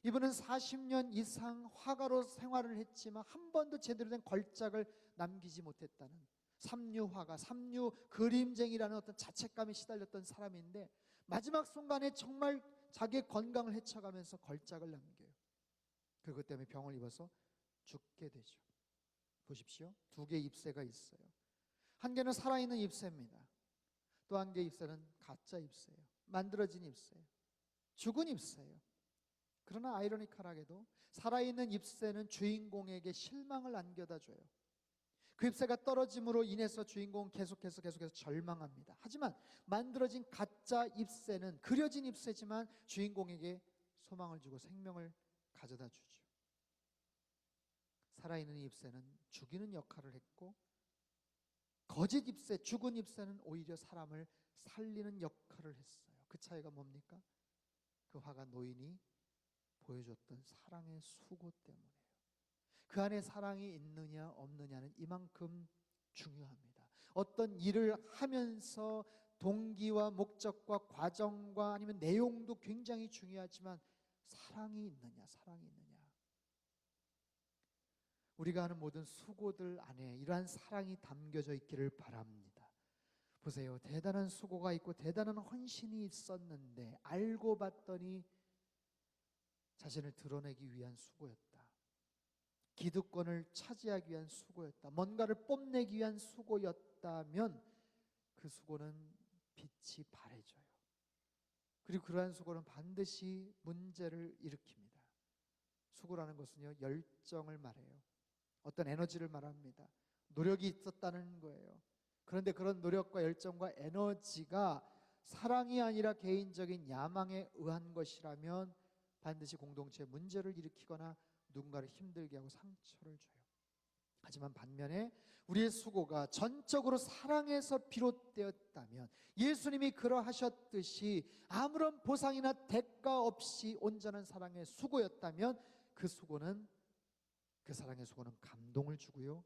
이분은 40년 이상 화가로 생활을 했지만 한 번도 제대로 된 걸작을 남기지 못했다는 삼류화가, 삼류 그림쟁이라는 어떤 자책감에 시달렸던 사람인데 마지막 순간에 정말 자기의 건강을 해쳐가면서 걸작을 남겨요. 그것 때문에 병을 입어서 죽게 되죠. 보십시오. 두 개의 잎새가 있어요. 한 개는 살아있는 잎새입니다. 또 한 개의 잎새는 가짜 잎새예요. 만들어진 잎새예요. 죽은 잎새예요. 그러나 아이러니컬하게도 살아있는 잎새는 주인공에게 실망을 안겨다 줘요. 그 잎새가 떨어짐으로 인해서 주인공은 계속해서 절망합니다. 하지만 만들어진 가짜 잎새는 그려진 잎새지만 주인공에게 소망을 주고 생명을 가져다 주죠. 살아있는 잎새는 죽이는 역할을 했고 거짓 잎새, 죽은 잎새는 오히려 사람을 살리는 역할을 했어요. 그 차이가 뭡니까? 그 화가 노인이 보여줬던 사랑의 수고 때문이에요. 그 안에 사랑이 있느냐 없느냐는 이만큼 중요합니다. 어떤 일을 하면서 동기와 목적과 과정과 아니면 내용도 굉장히 중요하지만 사랑이 있느냐, 사랑이 있느냐. 우리가 하는 모든 수고들 안에 이러한 사랑이 담겨져 있기를 바랍니다. 보세요. 대단한 수고가 있고 대단한 헌신이 있었는데 알고 봤더니 자신을 드러내기 위한 수고였다. 기득권을 차지하기 위한 수고였다. 뭔가를 뽐내기 위한 수고였다면 그 수고는 빛이 바래져요. 그리고 그러한 수고는 반드시 문제를 일으킵니다. 수고라는 것은요, 열정을 말해요. 어떤 에너지를 말합니다. 노력이 있었다는 거예요. 그런데 그런 노력과 열정과 에너지가 사랑이 아니라 개인적인 야망에 의한 것이라면 반드시 공동체에 문제를 일으키거나 누군가를 힘들게 하고 상처를 줘요. 하지만 반면에 우리의 수고가 전적으로 사랑에서 비롯되었다면, 예수님이 그러하셨듯이 아무런 보상이나 대가 없이 온전한 사랑의 수고였다면 그 사랑의 수고는 감동을 주고요,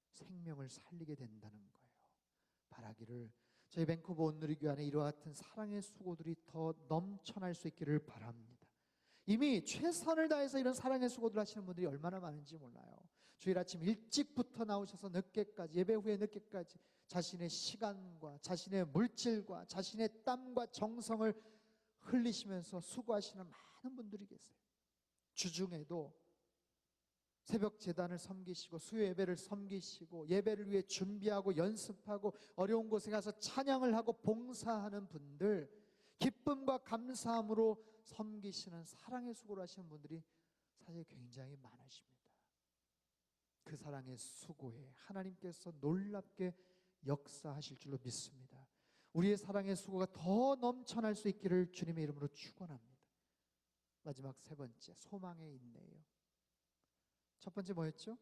생명을 살리게 된다는 거예요. 바라기를 저희 밴쿠버 온누리교회 안에 이와 같은 사랑의 수고들이 더 넘쳐날 수 있기를 바랍니다. 이미 최선을 다해서 이런 사랑의 수고들 하시는 분들이 얼마나 많은지 몰라요. 주일 아침 일찍부터 나오셔서 늦게까지, 예배 후에 늦게까지 자신의 시간과 자신의 물질과 자신의 땀과 정성을 흘리시면서 수고하시는 많은 분들이 계세요. 주중에도 새벽 제단을 섬기시고 수요 예배를 섬기시고 예배를 위해 준비하고 연습하고 어려운 곳에 가서 찬양을 하고 봉사하는 분들, 기쁨과 감사함으로 섬기시는 사랑의 수고를 하시는 분들이 사실 굉장히 많으십니다. 그 사랑의 수고에 하나님께서 놀랍게 역사하실 줄로 믿습니다. 우리의 사랑의 수고가 더 넘쳐날 수 있기를 주님의 이름으로 축원합니다. 마지막 세 번째, 소망의 인내예요. 첫 번째 뭐였죠?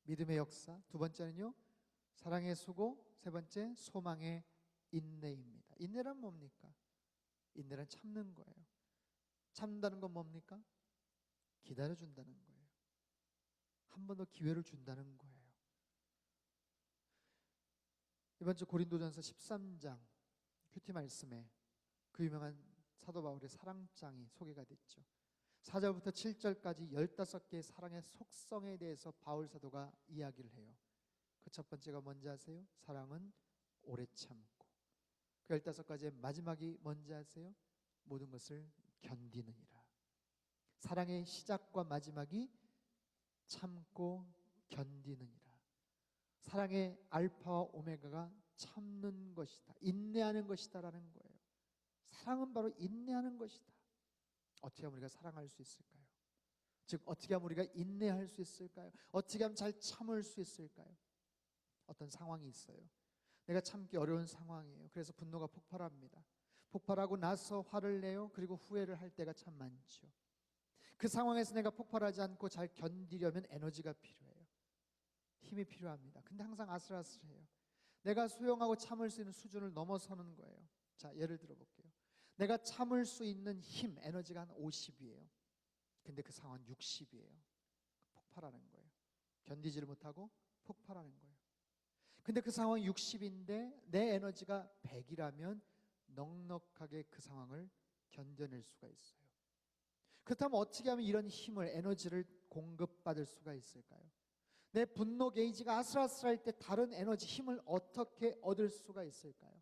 믿음의 역사. 두 번째는요, 사랑의 수고. 세 번째, 소망의 인내입니다. 인내란 뭡니까? 인내란 참는 거예요. 참는다는 건 뭡니까? 기다려준다는 거예요. 한 번 더 기회를 준다는 거예요. 이번 주 고린도전서 13장 큐티 말씀에 그 유명한 사도 바울의 사랑장이 소개가 됐죠. 4절부터 7절까지 15개의 사랑의 속성에 대해서 바울 사도가 이야기를 해요. 그 첫 번째가 뭔지 아세요? 사랑은 오래 참고. 그 15가지의 마지막이 뭔지 아세요? 모든 것을 견디느니라. 사랑의 시작과 마지막이 참고 견디느니라. 사랑의 알파와 오메가가 참는 것이다, 인내하는 것이다 라는 거예요. 사랑은 바로 인내하는 것이다. 어떻게 하면 우리가 사랑할 수 있을까요? 즉 어떻게 하면 우리가 인내할 수 있을까요? 어떻게 하면 잘 참을 수 있을까요? 어떤 상황이 있어요. 내가 참기 어려운 상황이에요. 그래서 분노가 폭발합니다. 폭발하고 나서 화를 내요. 그리고 후회를 할 때가 참 많죠. 그 상황에서 내가 폭발하지 않고 잘 견디려면 에너지가 필요해요. 힘이 필요합니다. 근데 항상 아슬아슬해요. 내가 수용하고 참을 수 있는 수준을 넘어서는 거예요. 자, 예를 들어 볼게요. 내가 참을 수 있는 힘, 에너지가 한 50이에요. 근데 그 상황은 60이에요. 폭발하는 거예요. 견디지를 못하고 폭발하는 거예요. 근데 그 상황이 60인데 내 에너지가 100이라면 넉넉하게 그 상황을 견뎌낼 수가 있어요. 그렇다면 어떻게 하면 이런 힘을, 에너지를 공급받을 수가 있을까요? 내 분노 게이지가 아슬아슬할 때 다른 에너지, 힘을 어떻게 얻을 수가 있을까요?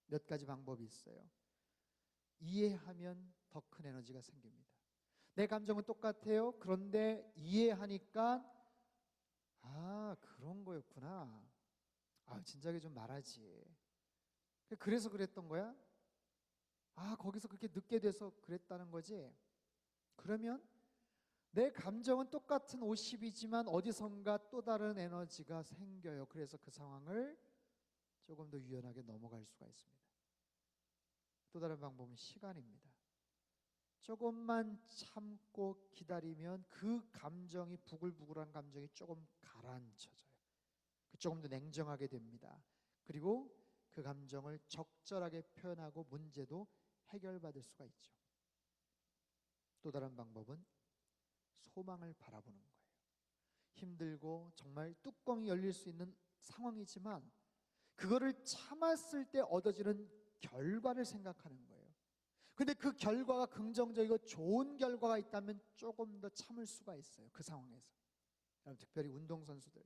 몇 가지 방법이 있어요. 이해하면 더 큰 에너지가 생깁니다. 내 감정은 똑같아요. 그런데 이해하니까 그런 거였구나. 진작에 좀 말하지. 그래서 그랬던 거야? 거기서 그렇게 늦게 돼서 그랬다는 거지? 그러면 내 감정은 똑같은 50이지만 어디선가 또 다른 에너지가 생겨요. 그래서 그 상황을 조금 더 유연하게 넘어갈 수가 있습니다. 또 다른 방법은 시간입니다. 조금만 참고 기다리면 그 감정이, 부글부글한 감정이 조금 가라앉혀져요. 조금 더 냉정하게 됩니다. 그리고 그 그 감정을 적절하게 표현하고 문제도 해결받을 수가 있죠. 또 다른 방법은 소망을 바라보는 거예요. 힘들고 정말 뚜껑이 열릴 수 있는 상황이지만 그거를 참았을 때 얻어지는 결과를 생각하는 거예요. 근데 그 결과가 긍정적이고 좋은 결과가 있다면 조금 더 참을 수가 있어요. 그 상황에서. 특별히 운동선수들,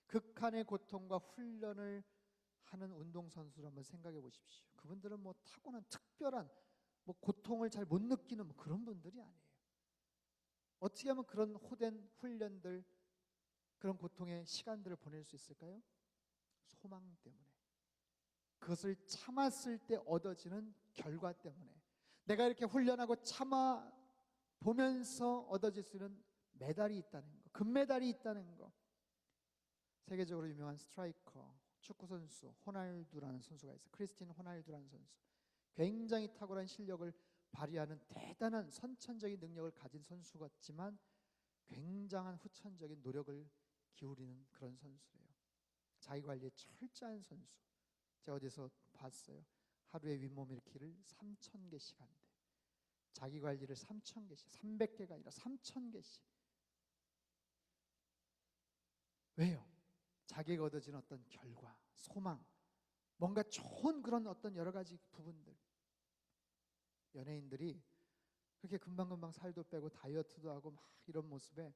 극한의 고통과 훈련을 하는 운동선수를 한번 생각해 보십시오. 그분들은 뭐 타고난 특별한 고통을 잘 못 느끼는 그런 분들이 아니에요. 어떻게 하면 그런 호된 훈련들, 그런 고통의 시간들을 보낼 수 있을까요? 소망 때문에. 그것을 참았을 때 얻어지는 결과 때문에. 내가 이렇게 훈련하고 참아 보면서 얻어질 수 있는 메달이 있다는 거, 금메달이 있다는 거. 세계적으로 유명한 스트라이커, 축구선수 호날두라는 선수가 있어요. 크리스티안 호날두라는 선수. 굉장히 탁월한 실력을 발휘하는 대단한 선천적인 능력을 가진 선수 같지만 굉장한 후천적인 노력을 기울이는 그런 선수래요. 자기 관리에 철저한 선수. 제가 어디서 봤어요. 하루에 윗몸 일으키를 3,000개씩 한대. 자기 관리를 3,000개씩, 300개가 아니라 3,000개씩. 왜요? 자기가 얻어진 어떤 결과, 소망, 뭔가 좋은 그런 어떤 여러 가지 부분들. 연예인들이 그렇게 금방금방 살도 빼고 다이어트도 하고 막 이런 모습에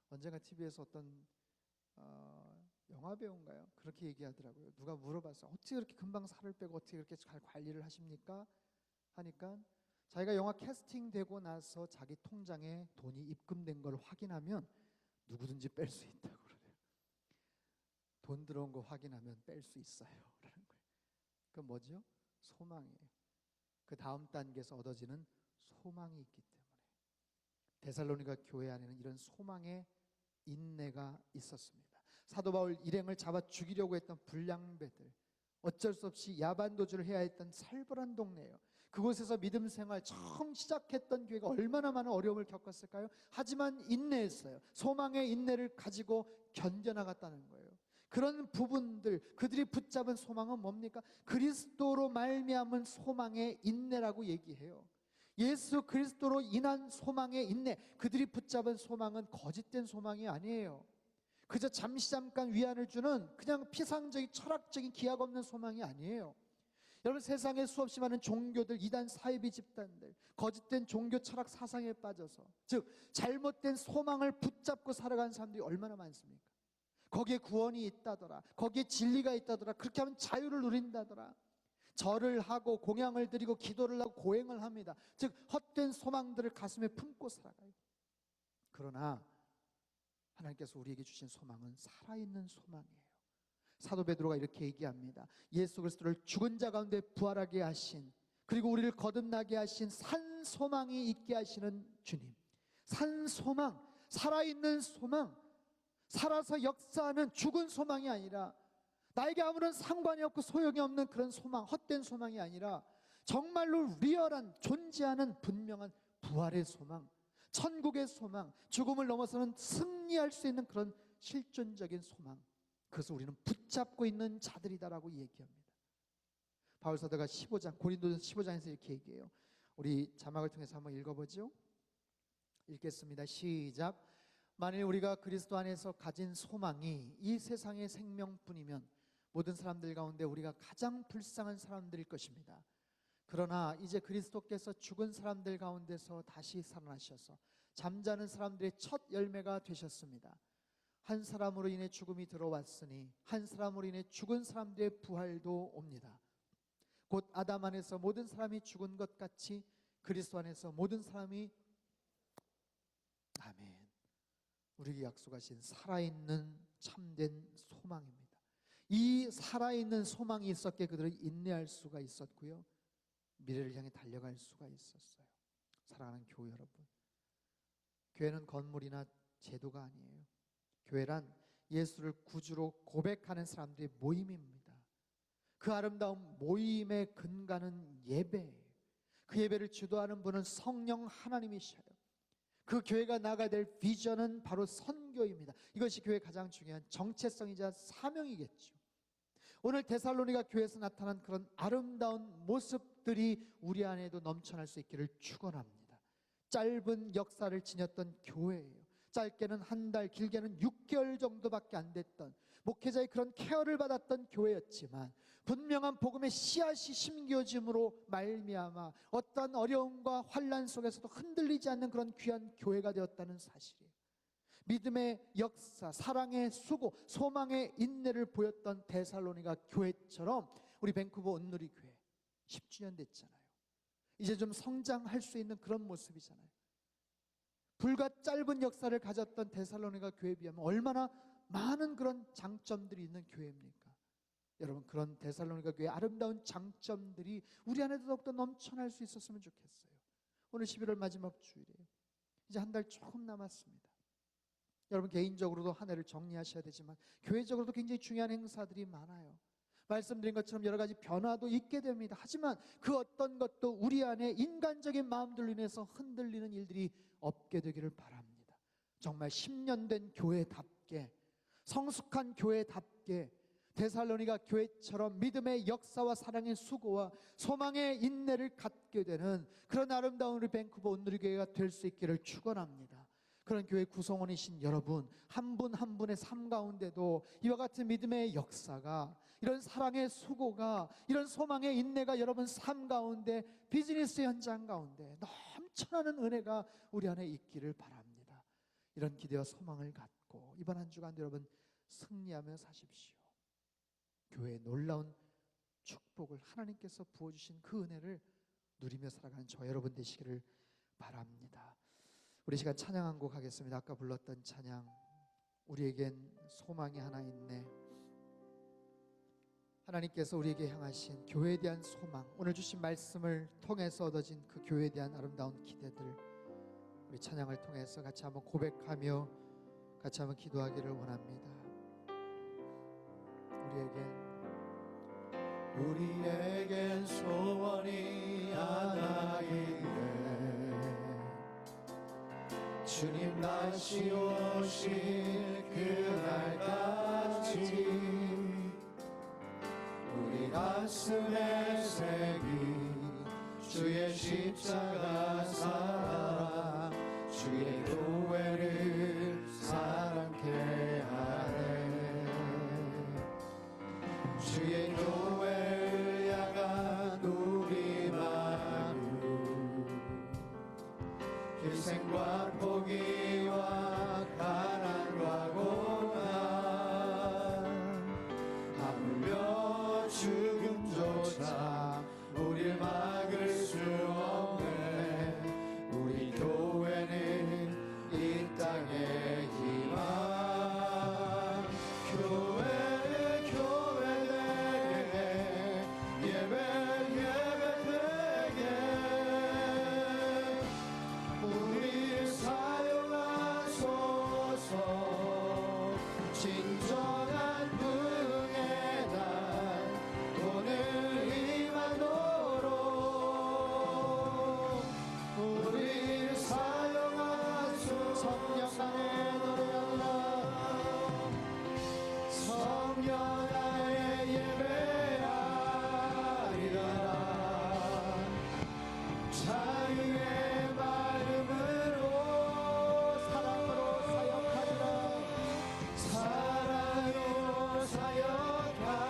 언젠가 TV에서 어떤 영화 배우인가요? 그렇게 얘기하더라고요. 누가 물어봤어요. 어떻게 그렇게 금방 살을 빼고 어떻게 그렇게 잘 관리를 하십니까? 하니까 자기가 영화 캐스팅되고 나서 자기 통장에 돈이 입금된 걸 확인하면 누구든지 뺄 수 있다고 그래요. 돈 들어온 거 확인하면 뺄 수 있어요 라는 거예요. 그 뭐죠? 소망이에요. 그 다음 단계에서 얻어지는 소망이 있기 때문에 데살로니가 교회 안에는 이런 소망의 인내가 있었습니다. 사도 바울 일행을 잡아 죽이려고 했던 불량배들, 어쩔 수 없이 야반도주를 해야 했던 살벌한 동네예요. 그곳에서 믿음 생활 처음 시작했던 교회가 얼마나 많은 어려움을 겪었을까요? 하지만 인내했어요. 소망의 인내를 가지고 견뎌나갔다는 거예요. 그런 부분들, 그들이 붙잡은 소망은 뭡니까? 그리스도로 말미암은 소망의 인내라고 얘기해요. 예수 그리스도로 인한 소망의 인내, 그들이 붙잡은 소망은 거짓된 소망이 아니에요. 그저 잠깐 위안을 주는 그냥 피상적인 철학적인 기약 없는 소망이 아니에요. 여러분, 세상에 수없이 많은 종교들, 이단 사이비 집단들, 거짓된 종교 철학 사상에 빠져서, 즉 잘못된 소망을 붙잡고 살아가는 사람들이 얼마나 많습니까? 거기에 구원이 있다더라, 거기에 진리가 있다더라, 그렇게 하면 자유를 누린다더라. 절을 하고 공양을 드리고 기도를 하고 고행을 합니다. 즉 헛된 소망들을 가슴에 품고 살아가요. 그러나 하나님께서 우리에게 주신 소망은 살아있는 소망이에요. 사도 베드로가 이렇게 얘기합니다. 예수 그리스도를 죽은 자 가운데 부활하게 하신, 그리고 우리를 거듭나게 하신 산 소망이 있게 하시는 주님. 산 소망, 살아있는 소망, 살아서 역사하는 죽은 소망이 아니라 나에게 아무런 상관이 없고 소용이 없는 그런 소망, 헛된 소망이 아니라 정말로 리얼한, 존재하는 분명한 부활의 소망, 천국의 소망, 죽음을 넘어서는 승리할 수 있는 그런 실존적인 소망, 그것을 우리는 붙잡고 있는 자들이다라고 얘기합니다. 바울 사도가 15장, 고린도전서 15장에서 이렇게 얘기해요. 우리 자막을 통해서 한번 읽어보죠. 읽겠습니다. 시작. 만일 우리가 그리스도 안에서 가진 소망이 이 세상의 생명뿐이면 모든 사람들 가운데 우리가 가장 불쌍한 사람들일 것입니다. 그러나 이제 그리스도께서 죽은 사람들 가운데서 다시 살아나셔서 잠자는 사람들의 첫 열매가 되셨습니다. 한 사람으로 인해 죽음이 들어왔으니 한 사람으로 인해 죽은 사람들의 부활도 옵니다. 곧 아담 안에서 모든 사람이 죽은 것 같이 그리스도 안에서 모든 사람이, 아멘, 우리에게 약속하신 살아있는 참된 소망입니다. 이 살아있는 소망이 있었기에 그들은 인내할 수가 있었고요, 미래를 향해 달려갈 수가 있었어요. 사랑하는 교회 여러분, 교회는 건물이나 제도가 아니에요. 교회란 예수를 구주로 고백하는 사람들의 모임입니다. 그 아름다운 모임의 근간은 예배예요. 그 예배를 주도하는 분은 성령 하나님이셔요. 그 교회가 나아가야 될 비전은 바로 선교입니다. 이것이 교회의 가장 중요한 정체성이자 사명이겠죠. 오늘 데살로니가 교회에서 나타난 그런 아름다운 모습들이 우리 안에도 넘쳐날 수 있기를 축원합니다. 짧은 역사를 지녔던 교회예요. 짧게는 한 달, 길게는 6개월 정도밖에 안 됐던 목회자의 그런 케어를 받았던 교회였지만 분명한 복음의 씨앗이 심겨짐으로 말미암아 어떠한 어려움과 환난 속에서도 흔들리지 않는 그런 귀한 교회가 되었다는 사실이에요. 믿음의 역사, 사랑의 수고, 소망의 인내를 보였던 데살로니가 교회처럼 우리 밴쿠버 온누리 교회 10주년 됐잖아요. 이제 좀 성장할 수 있는 그런 모습이잖아요. 불과 짧은 역사를 가졌던 데살로니가 교회에 비하면 얼마나 많은 그런 장점들이 있는 교회입니까? 여러분, 그런 데살로니가 교회의 아름다운 장점들이 우리 안에도 더욱더 넘쳐날 수 있었으면 좋겠어요. 오늘 11월 마지막 주일이에요. 이제 한 달 조금 남았습니다. 여러분, 개인적으로도 한 해를 정리하셔야 되지만 교회적으로도 굉장히 중요한 행사들이 많아요. 말씀드린 것처럼 여러 가지 변화도 있게 됩니다. 하지만 그 어떤 것도 우리 안에 인간적인 마음들로 인해서 흔들리는 일들이 없게 되기를 바랍니다. 정말 10년 된 교회답게, 성숙한 교회답게 데살로니가 교회처럼 믿음의 역사와 사랑의 수고와 소망의 인내를 갖게 되는 그런 아름다운 우리 밴쿠버 온누리 교회가 될 수 있기를 축원합니다. 그런 교회 구성원이신 여러분, 한 분 한 분의 삶 가운데도 이와 같은 믿음의 역사가, 이런 사랑의 수고가, 이런 소망의 인내가 여러분 삶 가운데, 비즈니스 현장 가운데 넘쳐나는 은혜가 우리 안에 있기를 바랍니다. 이런 기대와 소망을 갖고 이번 한 주간 여러분 승리하며 사십시오. 교회의 놀라운 축복을 하나님께서 부어주신 그 은혜를 누리며 살아가는 저 여러분 되시기를 바랍니다. 우리 시간 찬양 한 곡 하겠습니다. 아까 불렀던 찬양, 우리에겐 소망이 하나 있네. 하나님께서 우리에게 향하신 교회에 대한 소망, 오늘 주신 말씀을 통해서 얻어진 그 교회에 대한 아름다운 기대들, 우리 찬양을 통해서 같이 한번 고백하며 같이 한번 기도하기를 원합니다. 우리에겐 소원이 하나 있네. 주님 다시 오실 그날까지 우리 가슴에 새긴 주의 십자가 사랑, 주의 교회를 사랑케 하네. 주의 교회를 향한 우리 마음, 희생과 포기와 가난과 고난, 하물며 죽음조차 우릴 막을 수 없네. 우리 교회는 이 땅의 희망. 진정한 부흥의 날 오늘 임하도록 우리를 사용하소서. 성령 안에 노래하라. 성령 안에 예배하리라. 자유의 마음으로 사랑으로 사역하리라. 사랑으로 사역하리라.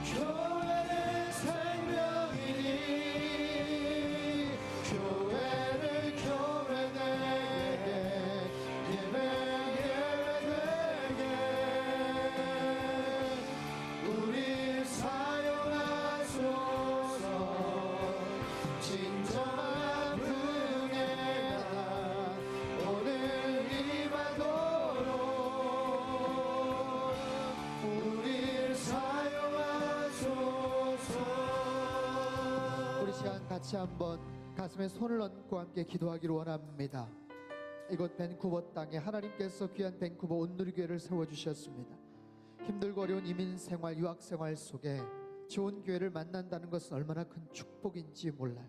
교회는 생명이니 교회를 교회되게 예배되게 우리 사용하소서. 진정한 부흥의 날 오늘 임하도록 우리를 사용하소서. 우리 시간 같이 한번 가슴에 손을 얹고 함께 기도하기를 원합니다. 이곳 밴쿠버 땅에 하나님께서 귀한 밴쿠버 온누리 교회를 세워주셨습니다. 힘들고 어려운 이민 생활, 유학 생활 속에 좋은 교회를 만난다는 것은 얼마나 큰 축복인지 몰라요.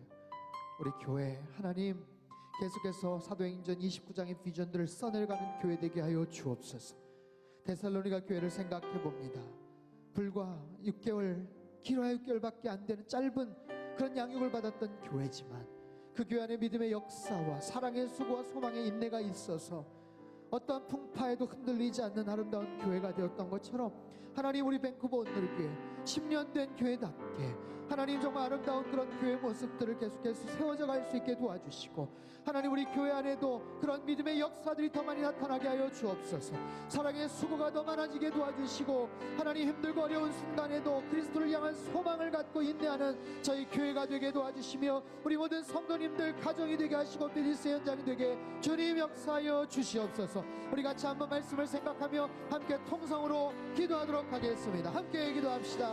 우리 교회, 하나님 계속해서 사도행전 29장의 비전들을 써내려가는 교회 되게 하여 주옵소서. 데살로니가 교회를 생각해 봅니다. 불과 6개월, 길어야 6개월밖에 안 되는 짧은 그런 양육을 받았던 교회지만 그 교회 안에 믿음의 역사와 사랑의 수고와 소망의 인내가 있어서 어떠한 풍파에도 흔들리지 않는 아름다운 교회가 되었던 것처럼 하나님, 우리 밴쿠버 온누리교회 10년 된 교회답게 하나님 정말 아름다운 그런 교회 모습들을 계속해서 세워져 갈 수 있게 도와주시고, 하나님 우리 교회 안에도 그런 믿음의 역사들이 더 많이 나타나게 하여 주옵소서. 사랑의 수고가 더 많아지게 도와주시고, 하나님 힘들고 어려운 순간에도 그리스도를 향한 소망을 갖고 인내하는 저희 교회가 되게 도와주시며, 우리 모든 성도님들 가정이 되게 하시고 비즈니스 현장이 되게 주님 역사하여 주시옵소서. 우리 같이 한번 말씀을 생각하며 함께 통성으로 기도하도록 하겠습니다. 함께 기도합시다.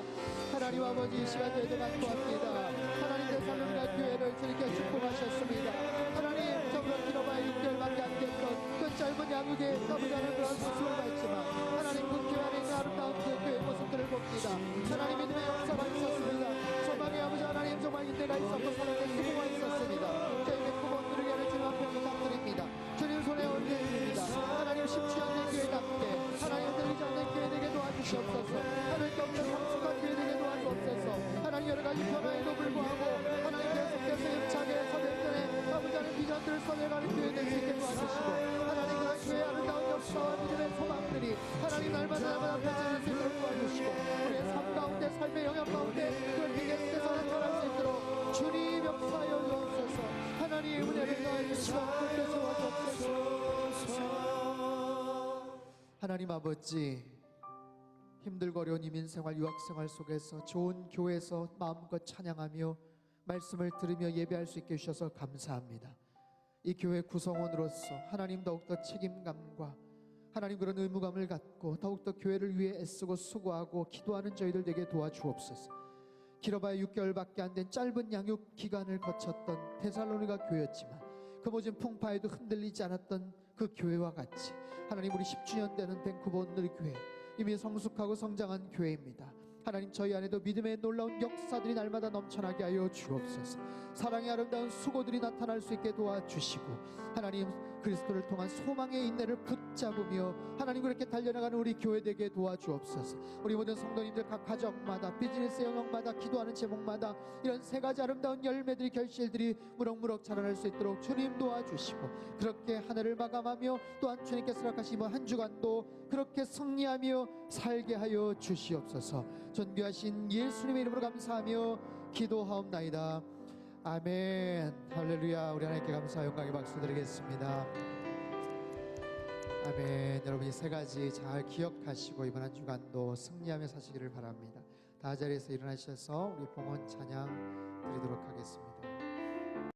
하나님 아버지, 이 시간 저희도 간구합니다. 하나님, 데살로니가 교회를 주님께 축복하셨습니다. 하나님, 저보다 길어봐야 6개월밖에 안 됐던 그 짧은 양육에 나보다는 그런 수술을 받지만 하나님, 그 교회 안에 있는 아름다운 그 교회 모습들을 봅니다. 하나님, 믿음의 역사가 있었습니다. 소망의 아버지 하나님, 정말 인내가 있었고 사랑의 수고가 있었습니다. 저희 밴쿠버 온누리교회를 주님 앞에 부탁드립니다. 주님 손에 올려드립니다. 하나님, 10주년 된 교회답게 하나님 흔들리지 않는 교회 되게 도와주시옵소서. 하나님께 없는 성숙한 교회 되게 도와주옵소서. 하나님, 여러 가지 변화에도 불구하고 하나님 계속해서 힘차게 서백전에 아버지 하나님 비전들을 써내가는 교회 될 수 있게 도와주시고, 하나님 그런 교회의 아름다운 역사와 믿음의 소망들이 하나님 날마다 펼쳐질 수 있도록 도와주시고, 우리의 삶 가운데, 삶의 영역 가운데 그렇게 계속해서 나타날 수 있도록 주님 역사하여 주옵소서. 하나님의 은혜를 더하여 주시고 주옵소서. 하나님 아버지, 힘들고 어려운 이민생활, 유학생활 속에서 좋은 교회에서 마음껏 찬양하며 말씀을 들으며 예배할 수 있게 해주셔서 감사합니다. 이 교회 구성원으로서 하나님 더욱더 책임감과 하나님 그런 의무감을 갖고 더욱더 교회를 위해 애쓰고 수고하고 기도하는 저희들 되게 도와주옵소서. 길어봐야 6개월밖에 안 된 짧은 양육 기간을 거쳤던 데살로니가 교회였지만 그 모진 풍파에도 흔들리지 않았던 그 교회와 같이 하나님, 우리 10주년 되는 밴쿠버 온누리교회 이미 성숙하고 성장한 교회입니다. 하나님, 저희 안에도 믿음의 놀라운 역사들이 날마다 넘쳐나게 하여 주옵소서. 사랑의 아름다운 수고들이 나타날 수 있게 도와주시고, 하나님 그리스도를 통한 소망의 인내를 붙잡으며 하나님 그렇게 달려나가는 우리 교회 되게 도와주옵소서. 우리 모든 성도님들 각 가정마다, 비즈니스 영역마다, 기도하는 제목마다 이런 세 가지 아름다운 열매들이, 결실들이 무럭무럭 자라날 수 있도록 주님 도와주시고, 그렇게 한 해를 마감하며 또한 주님께서 허락하신 한 주간도 그렇게 승리하며 살게 하여 주시옵소서. 존귀하신 예수님의 이름으로 감사하며 기도하옵나이다. 아멘. 할렐루야. 우리 하나님께 감사 영광의 박수 드리겠습니다. 아멘. 여러분, 이 세 가지 잘 기억하시고 이번 한 주간도 승리하며 사시기를 바랍니다. 다 자리에서 일어나셔서 우리 봉헌 찬양 드리도록 하겠습니다.